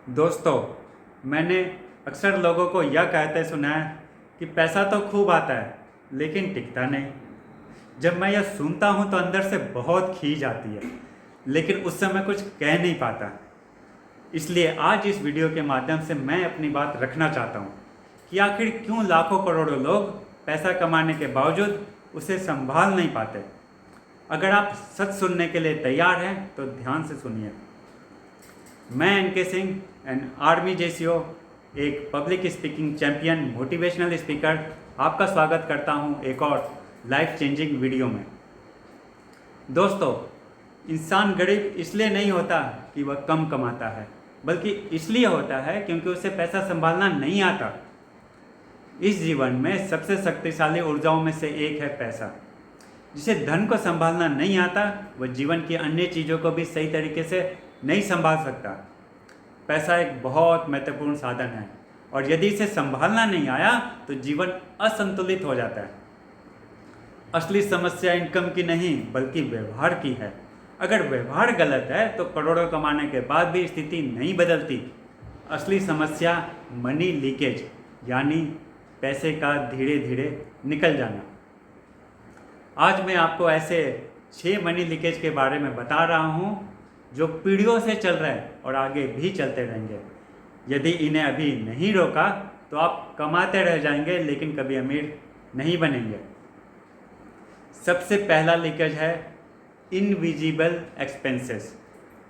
दोस्तों, मैंने अक्सर लोगों को यह कहते सुना है कि पैसा तो खूब आता है लेकिन टिकता नहीं। जब मैं यह सुनता हूँ तो अंदर से बहुत खीज आती है, लेकिन उस समय कुछ कह नहीं पाता। इसलिए आज इस वीडियो के माध्यम से मैं अपनी बात रखना चाहता हूँ कि आखिर क्यों लाखों करोड़ों लोग पैसा कमाने के बावजूद उसे संभाल नहीं पाते। अगर आप सच सुनने के लिए तैयार हैं तो ध्यान से सुनिए। मैं NK Singh and army JCO, एक public speaking champion, motivational speaker, आपका स्वागत करता हूं एक और लाइफ चेंजिंग वीडियो में। दोस्तों, इंसान गरीब इसलिए नहीं होता कि वह कम कमाता है, बल्कि इसलिए होता है क्योंकि उसे पैसा संभालना नहीं आता। इस जीवन में सबसे शक्तिशाली ऊर्जाओं में से एक है पैसा। जिसे धन को संभालना नहीं आता वह जीवन की अन्य चीज़ों को भी सही तरीके से नहीं संभाल सकता। पैसा एक बहुत महत्वपूर्ण साधन है और यदि इसे संभालना नहीं आया तो जीवन असंतुलित हो जाता है। असली समस्या इनकम की नहीं बल्कि व्यवहार की है। अगर व्यवहार गलत है तो करोड़ों कमाने के बाद भी स्थिति नहीं बदलती। असली समस्या मनी लीकेज, यानी पैसे का धीरे धीरे निकल जाना। आज मैं आपको ऐसे 6 मनी लीकेज के बारे में बता रहा हूँ जो पीढ़ियों से चल रहे हैं और आगे भी चलते रहेंगे। यदि इन्हें अभी नहीं रोका तो आप कमाते रह जाएंगे लेकिन कभी अमीर नहीं बनेंगे। सबसे पहला लीकेज है इनविजिबल एक्सपेंसेस,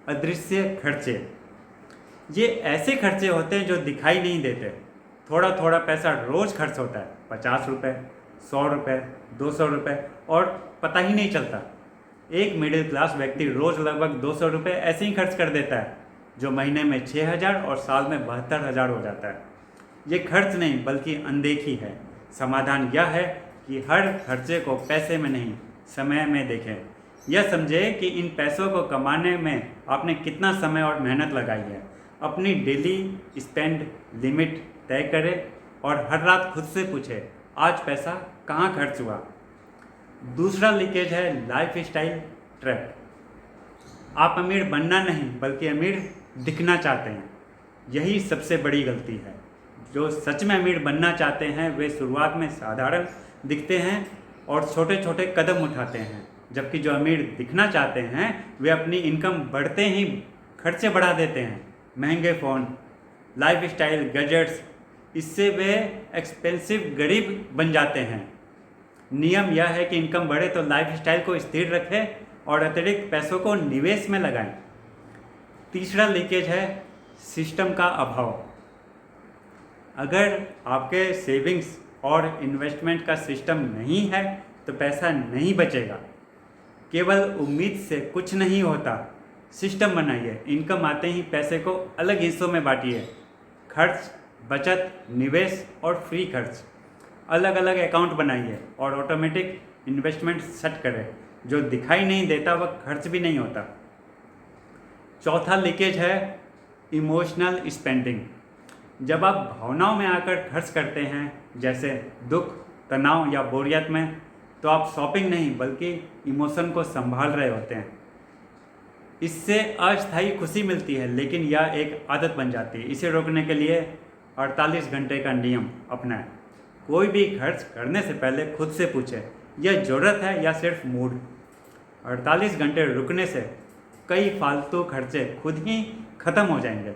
अदृश्य खर्चे। ये ऐसे खर्चे होते हैं जो दिखाई नहीं देते। थोड़ा थोड़ा पैसा रोज खर्च होता है, 50 रुपये, 100 रुपये, 200 रुपये, और पता ही नहीं चलता। एक मिडिल क्लास व्यक्ति रोज लगभग 200 रुपये ऐसे ही खर्च कर देता है, जो महीने में 6,000 और साल में 72,000 हो जाता है। ये खर्च नहीं बल्कि अनदेखी है। समाधान यह है कि हर खर्चे को पैसे में नहीं, समय में देखें। यह समझे कि इन पैसों को कमाने में आपने कितना समय और मेहनत लगाई है। अपनी डेली स्पेंड लिमिट तय करें और हर रात खुद से पूछे, आज पैसा कहाँ खर्च हुआ। दूसरा लीकेज है लाइफ स्टाइल ट्रैप। आप अमीर बनना नहीं बल्कि अमीर दिखना चाहते हैं। यही सबसे बड़ी गलती है। जो सच में अमीर बनना चाहते हैं वे शुरुआत में साधारण दिखते हैं और छोटे छोटे कदम उठाते हैं, जबकि जो अमीर दिखना चाहते हैं वे अपनी इनकम बढ़ते ही खर्चे बढ़ा देते हैं। महंगे फ़ोन, लाइफ स्टाइल गैजेट्स, इससे वे एक्सपेंसिव गरीब बन जाते हैं। नियम यह है कि इनकम बढ़े तो लाइफ स्टाइल को स्थिर रखें और अतिरिक्त पैसों को निवेश में लगाएं। तीसरा लीकेज है सिस्टम का अभाव। अगर आपके सेविंग्स और इन्वेस्टमेंट का सिस्टम नहीं है तो पैसा नहीं बचेगा। केवल उम्मीद से कुछ नहीं होता। सिस्टम बनाइए। इनकम आते ही पैसे को अलग हिस्सों में बांटिए। खर्च, बचत, निवेश और फ्री खर्च। अलग अलग अकाउंट बनाइए और ऑटोमेटिक इन्वेस्टमेंट सेट करें। जो दिखाई नहीं देता वह खर्च भी नहीं होता। चौथा लीकेज है इमोशनल स्पेंडिंग। जब आप भावनाओं में आकर खर्च करते हैं, जैसे दुख, तनाव या बोरियत में, तो आप शॉपिंग नहीं बल्कि इमोशन को संभाल रहे होते हैं। इससे अस्थायी खुशी मिलती है लेकिन यह एक आदत बन जाती है। इसे रोकने के लिए 48 घंटे का नियम अपनाएं। कोई भी खर्च करने से पहले खुद से पूछे, यह ज़रूरत है या सिर्फ मूड। 48 घंटे रुकने से कई फालतू खर्चे खुद ही खत्म हो जाएंगे।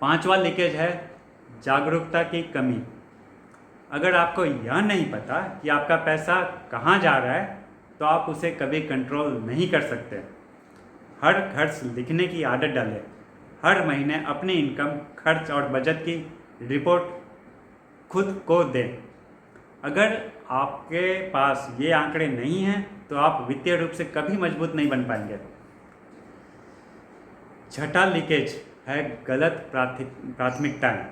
पांचवा लीकेज है जागरूकता की कमी। अगर आपको यह नहीं पता कि आपका पैसा कहाँ जा रहा है तो आप उसे कभी कंट्रोल नहीं कर सकते। हर खर्च लिखने की आदत डालें। हर महीने अपनी इनकम, खर्च और बचत की रिपोर्ट खुद को दें। अगर आपके पास ये आंकड़े नहीं हैं तो आप वित्तीय रूप से कभी मजबूत नहीं बन पाएंगे। छठा लीकेज है गलत प्राथमिकताएं।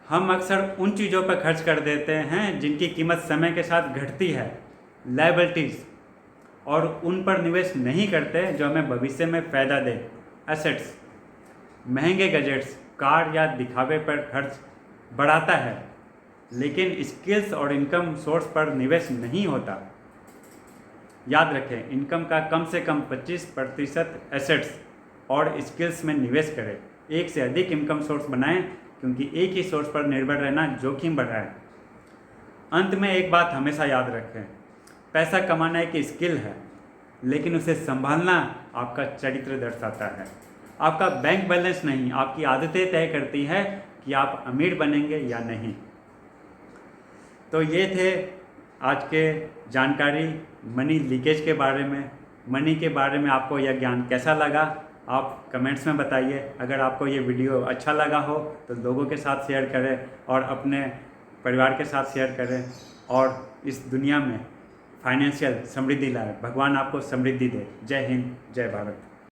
हम अक्सर उन चीज़ों पर खर्च कर देते हैं जिनकी कीमत समय के साथ घटती है, लायबिलिटीज़, और उन पर निवेश नहीं करते जो हमें भविष्य में फ़ायदा दे, एसेट्स। महंगे गैजेट्स, कार या दिखावे पर खर्च बढ़ाता है लेकिन स्किल्स और इनकम सोर्स पर निवेश नहीं होता। याद रखें, इनकम का कम से कम 25% एसेट्स और स्किल्स में निवेश करें। एक से अधिक इनकम सोर्स बनाएं, क्योंकि एक ही सोर्स पर निर्भर रहना जोखिम बढ़ाए। अंत में एक बात हमेशा याद रखें, पैसा कमाना एक स्किल है, लेकिन उसे संभालना आपका चरित्र दर्शाता है। आपका बैंक बैलेंस नहीं, आपकी आदतें तय करती है कि आप अमीर बनेंगे या नहीं। तो ये थे आज के जानकारी मनी लीकेज के बारे में। मनी के बारे में आपको यह ज्ञान कैसा लगा, आप कमेंट्स में बताइए। अगर आपको ये वीडियो अच्छा लगा हो तो लोगों के साथ शेयर करें और अपने परिवार के साथ शेयर करें, और इस दुनिया में फाइनेंशियल समृद्धि लाए। भगवान आपको समृद्धि दे। जय हिंद, जय भारत।